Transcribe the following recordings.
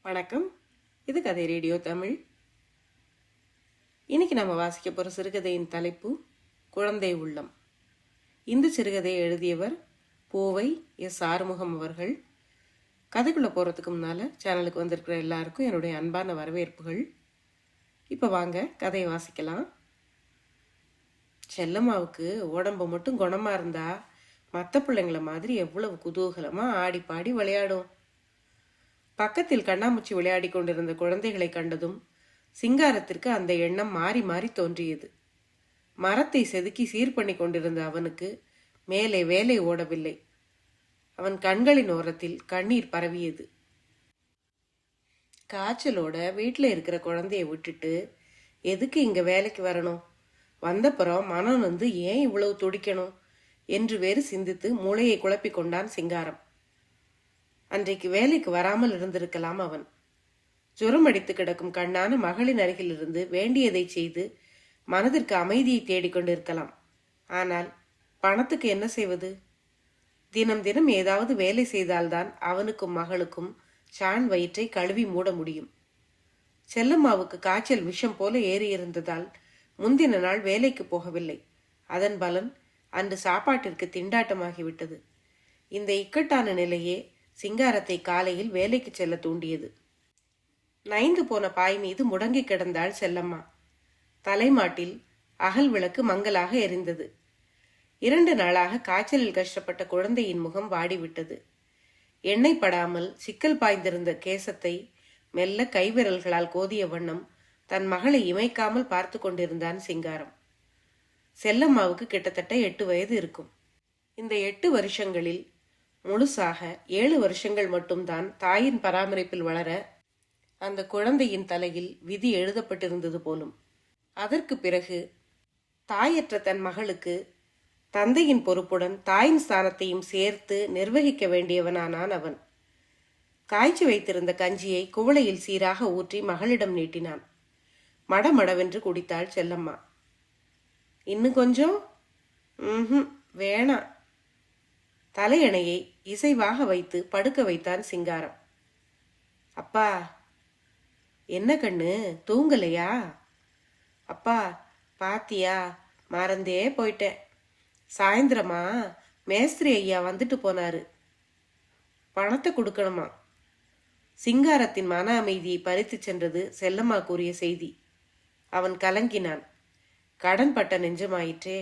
வணக்கம். இது கதை ரேடியோ தமிழ். இன்னைக்கு நம்ம வாசிக்க போகிற சிறுகதையின் தலைப்பு குழந்தை உள்ளம். இந்த சிறுகதையை எழுதியவர் போவை எஸ் ஆறுமுகம் அவர்கள். கதைக்குள்ளே போகிறதுக்கு முன்னால் சேனலுக்கு வந்திருக்கிற எல்லாருக்கும் என்னுடைய அன்பான வரவேற்புகள். இப்போ வாங்க கதையை வாசிக்கலாம். செல்லம்மாவுக்கு உடம்பு மட்டும் குணமாக இருந்தா மற்ற பிள்ளைங்கள மாதிரி எவ்வளவு குதூகலமாக ஆடி பாடி விளையாடும். பக்கத்தில் கண்ணாமூச்சி விளையாடி கொண்டிருந்த குழந்தைகளை கண்டதும் சிங்காரத்திற்கு அந்த எண்ணம் மாறி மாறி தோன்றியது. மரத்தை செதுக்கி சீர் பண்ணி கொண்டிருந்த அவனுக்கு மேலே வேலை ஓடவில்லை. அவன் கண்களின் ஓரத்தில் கண்ணீர் பரவியது. காய்ச்சலோட வீட்டில் இருக்கிற குழந்தைய விட்டுட்டு எதுக்கு இங்க வேலைக்கு வரணும், வந்தப்புறம் மனம் வந்து ஏன் இவ்வளவு துடிக்கணும் என்று வேறு சிந்தித்து மூளையை குழப்பி கொண்டான் சிங்காரம். அன்றைக்கு வேலைக்கு வராமல் இருந்திருக்கலாம் அவன். ஜுரம் அடித்து கிடக்கும் கண்ணான மகளின் அருகில் இருந்து வேண்டியதை செய்து மனதிற்கு அமைதியை தேடிக்கொண்டிருக்கலாம். ஆனால் பணத்துக்கு என்ன செய்வது? தினம் தினம் ஏதாவது வேலை செய்தால்தான் அவனுக்கும் மகளுக்கும் சான் வயிற்றை கழுவி மூட முடியும். செல்லம்மாவுக்கு காய்ச்சல் விஷம் போல ஏறி இருந்ததால் முந்தின நாள் வேலைக்கு போகவில்லை. அதன் பலன் அன்று சாப்பாட்டிற்கு திண்டாட்டமாகிவிட்டது. இந்த இக்கட்டான நிலையே சிங்காரத்தை காலையில் வேலைக்கு செல்ல தூண்டியது. நைந்து போன பாய் மீது முடங்கி கிடந்தாள் செல்லம்மா. தலைமாட்டில் அகல் விளக்கு மங்கலாக எரிந்தது. 2 நாளாக காய்ச்சலில் கஷ்டப்பட்ட குழந்தையின் முகம் வாடிவிட்டது. எண்ணெய் படாமல் சிக்கல் பாய்ந்திருந்த கேசத்தை மெல்ல கைவிரல்களால் கோதிய வண்ணம் தன் மகளை இமைக்காமல் பார்த்து கொண்டிருந்தான் சிங்காரம். செல்லம்மாவுக்கு கிட்டத்தட்ட 8 வயது இருக்கும். இந்த 8 வருஷங்களில் முழுசாக 7 வருஷங்கள் மட்டும்தான் தாயின் பராமரிப்பில் வளர அந்த குழந்தையின் தலையில் விதி எழுதப்பட்டிருந்தது போலும். அதற்கு பிறகு தாயற்ற தன் மகளுக்கு தந்தையின் பொறுப்புடன் தாயின் ஸ்தானத்தையும் சேர்த்து நிர்வகிக்க வேண்டியவனானான் அவன். காய்ச்சி வைத்திருந்த கஞ்சியை குவளையில் சீராக ஊற்றி மகளிடம் நீட்டினான். மடமடவென்று குடித்தாள் செல்லம்மா. இன்னும் கொஞ்சம்? வேணாம். தலையணையை இசைவாக வைத்து படுக்க வைத்தான் சிங்காரம். அப்பா. என்ன கண்ணு, தூங்கலையா? அப்பா பாத்தியா, மறந்தே போயிட்டேன். சாயந்திரமா மேஸ்திரி ஐயா வந்துட்டு போனாரு. பணத்தை கொடுக்கணுமா? சிங்காரத்தின் மன அமைதியை பறித்து சென்றது செல்லம்மா கூறிய செய்தி. அவன் கலங்கினான். கடன் பட்ட நெஞ்சமாயிற்றே.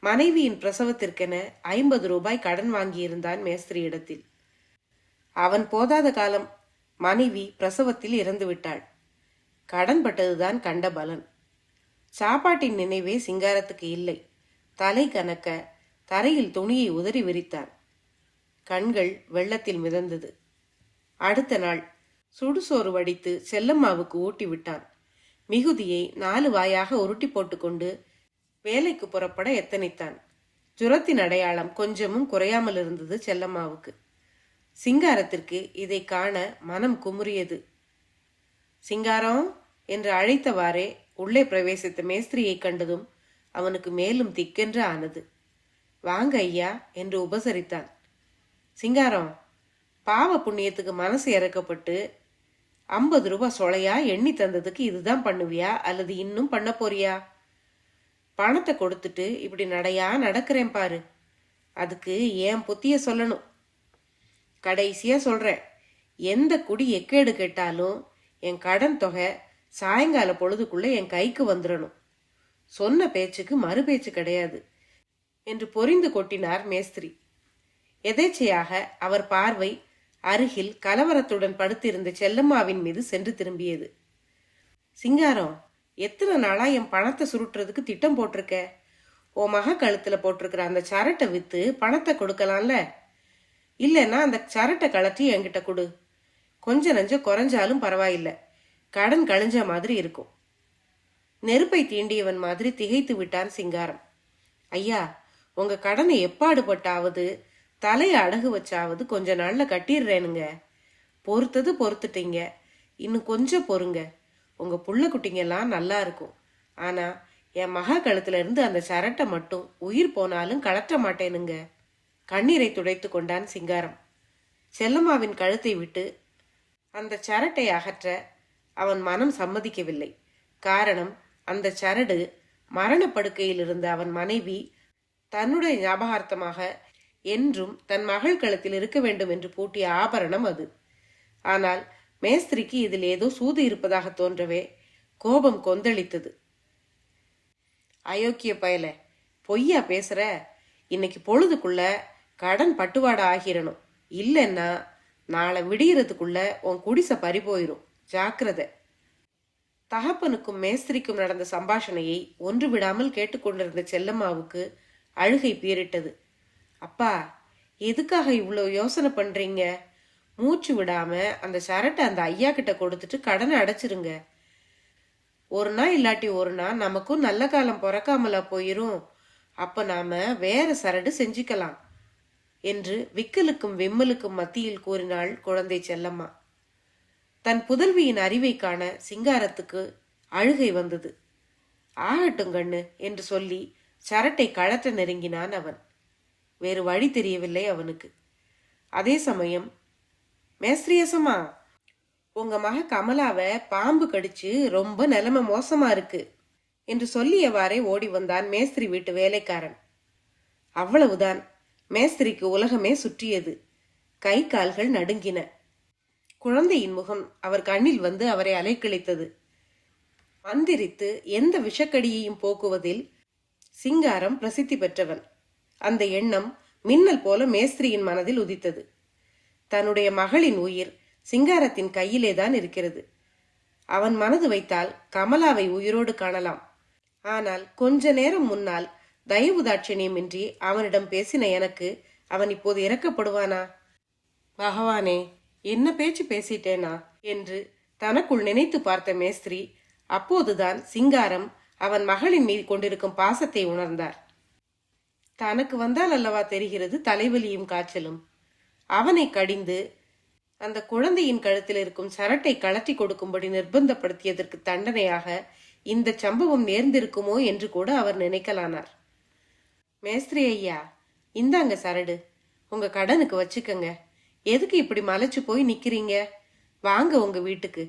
மனைவியின் பிரசவத்திற்கென 50 ரூபாய் கடன் வாங்கியிருந்தான் மேஸ்திரியிடத்தில். அவன் போதாத காலம் மனைவி பிரசவத்தில் இறந்து விட்டாள். கடன் பட்டதுதான் கண்ட பலன். சாப்பாட்டின் நினைவே சிங்காரத்துக்கு இல்லை. தலை கனக்க தரையில் துணியை உதறி விரித்தான். கண்கள் வெள்ளத்தில் மிதந்தது. அடுத்த நாள் சுடுசோறு வடித்து செல்லம்மாவுக்கு ஊட்டி விட்டான். மிகுதியை 4 வாயாக உருட்டி போட்டுக்கொண்டு வேலைக்கு புறப்பட எத்தனித்தான். ஜுரத்தின் அடையாளம் கொஞ்சமும் குறையாமல் இருந்தது செல்லம்மாவுக்கு. சிங்காரத்திற்கு இதை காண மனம் குமுறியது. சிங்காரம் என்று அழைத்தவாறே உள்ளே பிரவேசித்த மேஸ்திரியை கண்டதும் அவனுக்கு மேலும் திக்கென்று ஆனது. வாங்க ஐயா என்று உபசரித்தான். சிங்காரம், பாவ புண்ணியத்துக்கு மனசு இறக்கப்பட்டு 50 ரூபாய் சொலையா எண்ணி தந்ததுக்கு இதுதான் பண்ணுவியா அல்லது இன்னும் பண்ண போறியா? பணத்தை கொடுத்துட்டு இப்படி நடையா நடக்கிறேன் பாரு. அதுக்கு ஏன் புத்திய சொல்லணும். கடைசியா சொல்றேன், எந்த குடி எக்கேடு கேட்டாலும் என் கடன் தொகை சாயங்கால பொழுதுக்குள்ள என் கைக்கு வந்துடணும். சொன்ன பேச்சுக்கு மறு பேச்சு கிடையாது என்று பொறிந்து கொட்டினார் மேஸ்திரி. எதேச்சையாக அவர் பார்வை அருகில் கலவரத்துடன் படுத்திருந்த செல்லம்மாவின் மீது சென்று திரும்பியது. சிங்காரம், எத்தனை நாளா என் பணத்தை சுருட்டுறதுக்கு திட்டம் போட்டிருக்க? உன் மக கழுத்துல போட்டிருக்கிற அந்த சரட்டை வித்து பணத்தை கொடுக்கலாம்ல? இல்லைன்னா அந்த சரட்டை கழட்டி என்கிட்ட கொடு. கொஞ்சம் நஞ்சம் குறைஞ்சாலும் பரவாயில்ல, கடன் கழிஞ்ச மாதிரி இருக்கும். நெருப்பை தீண்டியவன் மாதிரி திகைத்து விட்டான் சிங்காரம். ஐயா, உங்க கடனை எப்பாடுபட்டாவது தலையை அடகு வச்சாவது கொஞ்ச நாள்ல கட்டிடுறேனுங்க. பொறுத்தது பொறுத்துட்டீங்க, இன்னும் கொஞ்சம் பொறுங்க. உங்க புள்ள குட்டிங்கெல்லாம் நல்லா இருக்கும். ஆனா என் மகா கழுத்துல இருந்து அந்த சரட்டை மட்டும் உயிர் போனாலும் கழற்ற மாட்டேனுங்க. கண்ணீரை துடைத்து கொண்டான் சிங்காரம். செல்லம்மாவின் கழுத்தை விட்டு அந்த சரட்டை அகற்ற அவன் மனம் சம்மதிக்கவில்லை. காரணம், அந்த சரடு மரணப்படுக்கையில் இருந்த அவன் மனைவி தன்னுடைய ஞாபகார்த்தமாக என்றும் தன் மகள் கழுத்தில் இருக்க வேண்டும் என்று பூட்டிய ஆபரணம் அது. ஆனால் மேஸ்திரிக்கு இதில் ஏதோ சூது இருப்பதாக தோன்றவே கோபம் கொந்தளித்தது. அயோக்கிய பயல, பொய்யா பேசுற? இன்னைக்கு பொழுதுக்குள்ள கடன் பட்டுவாடா ஆகிரணும். இல்லைன்னா நாளை விடியறதுக்குள்ள உன் குடிசை பறி போயிரும். ஜாக்கிரதை. தகப்பனுக்கும் மேஸ்திரிக்கும் நடந்த சம்பாஷணையை ஒன்று விடாமல் கேட்டுக்கொண்டிருந்த செல்லம்மாவுக்கு அழுகை பீரிட்டது. அப்பா, எதுக்காக இவ்வளோ யோசனை பண்றீங்க? மூச்சு விடாம அந்த சரட்டை அந்த ஐயா கிட்ட கொடுத்துட்டு கடனை அடைச்சிருங்க. ஒரு நாள் இல்லாட்டி ஒரு நாள் நமக்கும் நல்ல காலம் பிறக்காமலா போயிரும். அப்ப நாம வேற சரடு செஞ்சுக்கலாம் என்று விக்கலுக்கும் விம்மலுக்கும் மத்தியில் கூறினாள் குழந்தை செல்லம்மா. தன் புதல்வியின் அறிவை காண சிங்காரத்துக்கு அழுகை வந்தது. ஆகட்டும் கண்ணு என்று சொல்லி சரட்டை கழற்ற நெருங்கினான் அவன். வேறு வழி தெரியவில்லை அவனுக்கு. அதே சமயம், மேஸ்திரியசமா, உங்க மக கமலாவை பாம்பு கடிச்சு ரொம்ப நிலைமை மோசமா இருக்கு என்று சொல்லியவாறே ஓடி வந்தான் மேஸ்திரி வீட்டு வேலைக்காரன். அவ்வளவுதான். மேஸ்திரிக்கு உலகமே சுற்றியது. கை கால்கள் நடுங்கின. குழந்தையின் முகம் அவர் கண்ணில் வந்து அவரை அலைக்கழித்தது. மந்திரித்து எந்த விஷக்கடியையும் போக்குவதில் சிங்காரம் பிரசித்தி பெற்றவன். அந்த எண்ணம் மின்னல் போல மேஸ்திரியின் மனதில் உதித்தது. தன்னுடைய மகளின் உயிர் சிங்காரத்தின் கையிலேதான் இருக்கிறது. அவன் மனது வைத்தால் கமலாவை உயிரோடு காணலாம். ஆனால் கொஞ்ச நேரம் முன்னால் தயவு தாட்சணியமின்றி அவனிடம் பேசின எனக்கு அவன் இப்போது இறக்கப்படுவானா? பகவானே, என்ன பேச்சு பேசிட்டேனா என்று தனக்குள் நினைத்து பார்த்த மேஸ்திரி அப்போதுதான் சிங்காரம் அவன் மகளின் மீது கொண்டிருக்கும் பாசத்தை உணர்ந்தார். தனக்கு வந்தால் அல்லவா தெரிகிறது தலைவலியும் காய்ச்சலும். அவனை கடிந்து அந்த குழந்தையின் கழுத்தில் இருக்கும் சரட்டை கழற்றி கொடுக்கும்படி நிர்பந்தப்படுத்தியதற்கு தண்டனையாக இந்த சம்பவம் நேர்ந்திருக்குமோ என்று கூட அவர் நினைக்கலானார். மேஸ்திரி ஐயா, இந்தாங்க சரடு, உங்க கடனுக்கு வச்சுக்கங்க. எதுக்கு இப்படி மலைச்சு போய் நிக்கிறீங்க? வாங்க உங்க வீட்டுக்கு.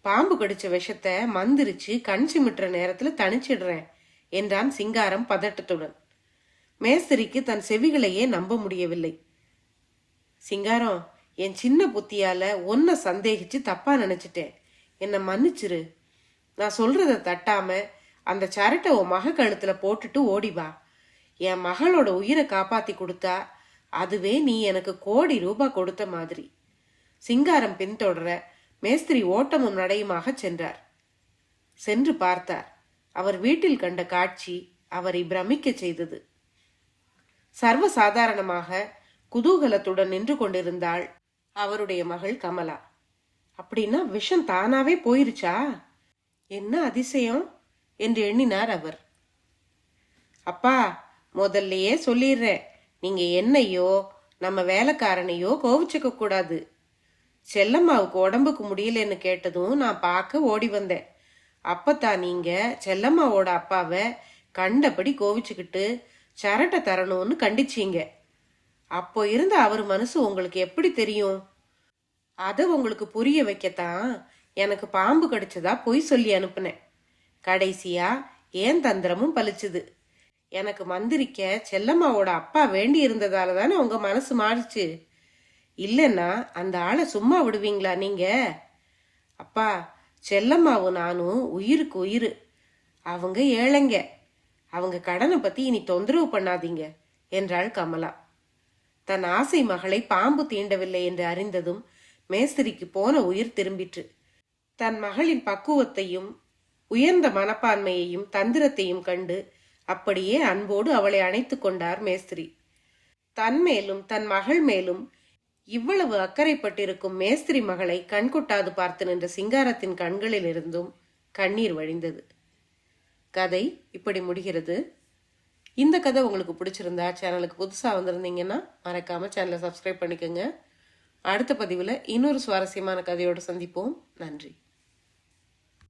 பாம்பு கடிச்ச விஷத்தை மந்திரிச்சு கண் சிமிட்டுற நேரத்துல தணிச்சிடுறேன் என்றான் சிங்காரம் பதட்டத்துடன். மேஸ்திரிக்கு தன் செவிகளையே நம்ப முடியவில்லை. சிங்காரம், என் சின்ன புத்தியால ஒன்ன சந்தேகிச்சு தப்பா நினைச்சிட்டேன். என்ன மன்னிச்சிரு. நான் சொல்றத தட்டாம அந்த சரட்டை உன் மக கழுத்துல போட்டுட்டு ஓடிவா. என் மகளோட உயிரை காப்பாத்தி கொடுத்தா அதுவே நீ எனக்கு கோடி ரூபாய் கொடுத்த மாதிரி. சிங்காரம் பின்தொடர மேஸ்திரி ஓட்டமும் நடையுமாக சென்றார். சென்று பார்த்தார். அவர் வீட்டில் கண்ட காட்சி அவரை பிரமிக்க செய்தது. சர்வசாதாரணமாக குதூகலத்துடன் நின்று கொண்டிருந்தாள் அவருடைய மகள் கமலா. அப்படின்னா விஷம் தானாவே போயிருச்சா? என்ன அதிசயம் என்று எண்ணினார் அவர். அப்பா, முதல்லயே சொல்லிடுறேன், நீங்க என்னையோ நம்ம வேலைக்காரனையோ கோவிச்சுக்க கூடாது. செல்லம்மாவுக்கு உடம்புக்கு முடியலன்னு கேட்டதும் நான் பார்க்க ஓடி வந்தேன். அப்பத்தான் நீங்க செல்லம்மாவோட அப்பாவை கண்டபடி கோவிச்சுக்கிட்டு சரட்டை தரணும்னு கண்டிச்சீங்க. அப்போ இருந்த அவர் மனசு உங்களுக்கு எப்படி தெரியும்? அதை உங்களுக்கு புரிய வைக்கத்தான் எனக்கு பாம்பு கடிச்சதா பொய் சொல்லி அனுப்புனேன். கடைசியா ஏன் தந்திரமும் பலிச்சுது. எனக்கு மந்திரிக்க செல்லம்மாவோட அப்பா வேண்டி இருந்ததால தானே உங்க மனசு மாறிச்சு. இல்லைன்னா அந்த ஆளை சும்மா விடுவீங்களா நீங்க? அப்பா, செல்லம்மாவும் நானும் உயிருக்கு உயிர். அவங்க ஏழைங்க. அவங்க கடனை பத்தி இனி தொந்தரவு பண்ணாதீங்க என்றாள் கமலா. தன் ஆசை மகளை பாம்பு தீண்டவில்லை என்று அறிந்ததும் மேஸ்திரிக்கு போன உயிர் திரும்பிற்று. தன் மகளின் பக்குவத்தையும் உயர்ந்த மனப்பான்மையையும் தந்திரத்தையும் கண்டு அப்படியே அன்போடு அவளை அணைத்து கொண்டார் மேஸ்திரி. தன் மேலும் தன் மகள் மேலும் இவ்வளவு அக்கறைப்பட்டிருக்கும் மேஸ்திரி மகளை கண்கொட்டாது பார்த்து நின்ற சிங்காரத்தின் கண்களில் இருந்தும் கண்ணீர் வழிந்தது. கதை இப்படி முடிகிறது. இந்த கதை உங்களுக்கு பிடிச்சிருந்தா சேனலுக்கு புதுசாக வந்திருந்தீங்கன்னா மறக்காம சேனலை சப்ஸ்கிரைப் பண்ணிக்கோங்க. அடுத்த பதிவில் இன்னொரு சுவாரஸ்யமான கதையோடு சந்திப்போம். நன்றி.